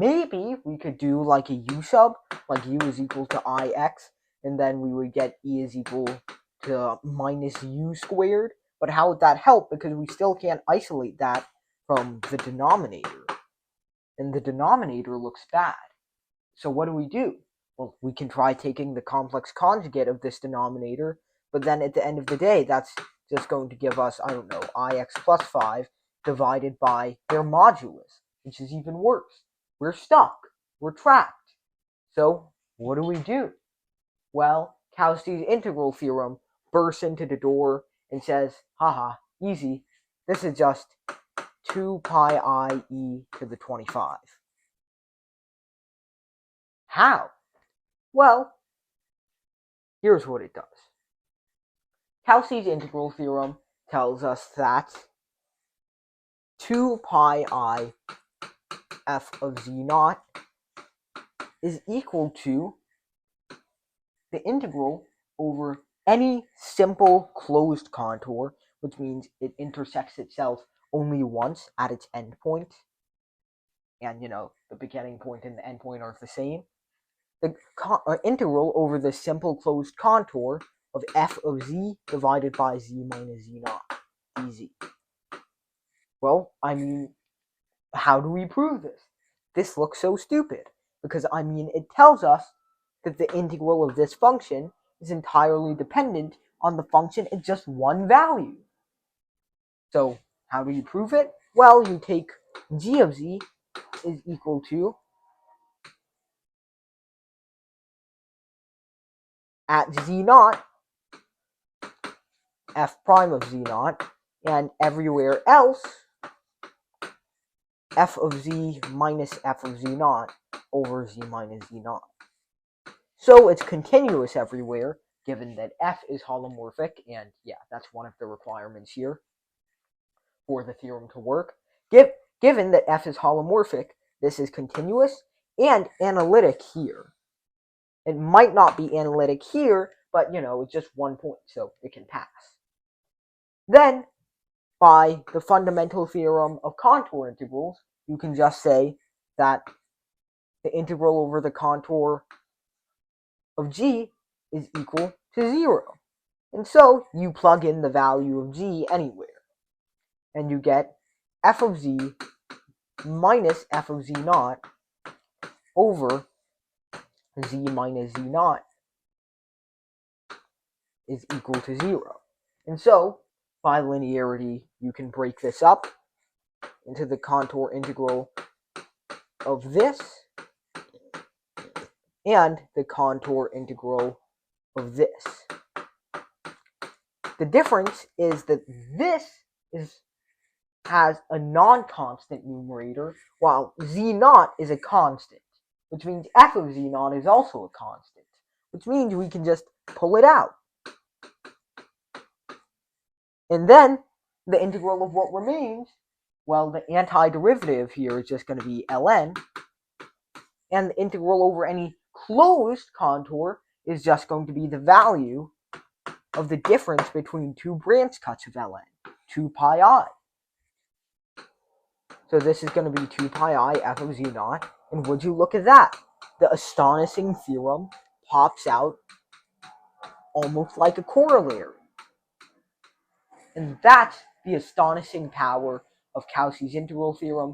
Maybe we could do like a u sub, like u is equal to ix, and then we would get e is equal to minus u squared. But how would that help? Because we still can't isolate that from the denominator. And the denominator looks bad. So what do? Well, we can try taking the complex conjugate of this denominator, but then at the end of the day, that's just going to give us, I don't know, ix plus 5 divided by their modulus, which is even worse. We're stuck. We're trapped. So what do? Well, Cauchy's integral theorem bursts into the door and says, haha, easy. This is just 2 pi I e to the 25. How? Well, here's what it does. Cauchy's integral theorem tells us that 2 pi I f of z naught is equal to the integral over any simple closed contour, which means it intersects itself only once at its endpoint. And, the beginning point and the end point are the same. The integral over the simple closed contour of f of z divided by z minus z naught dz. Well, how do we prove this? This looks so stupid because, it tells us that the integral of this function is entirely dependent on the function at just one value. So how do you prove it? Well, you take g of z is equal to, at z naught, f prime of z naught, and everywhere else, f of z minus f of z naught over z minus z naught. So it's continuous everywhere, given that f is holomorphic, and yeah, that's one of the requirements here for the theorem to work. Given that f is holomorphic, this is continuous and analytic here. It might not be analytic here, but it's just one point, so it can pass. Then, by the fundamental theorem of contour integrals, you can just say that the integral over the contour of g is equal to 0. And so you plug in the value of g anywhere. And you get f of z minus f of z naught over z minus z naught is equal to 0. And so, by linearity, you can break this up into the contour integral of this and the contour integral of this. The difference is that this has a non-constant numerator, while z naught is a constant, which means f of z naught is also a constant, which means we can just pull it out. And then the integral of what remains, well, the antiderivative here is just going to be ln, and the integral over any closed contour is just going to be the value of the difference between two branch cuts of ln, 2 pi I. So this is going to be 2 pi I f of z naught, and would you look at that? The astonishing theorem pops out almost like a corollary. And that's the astonishing power of Cauchy's integral theorem.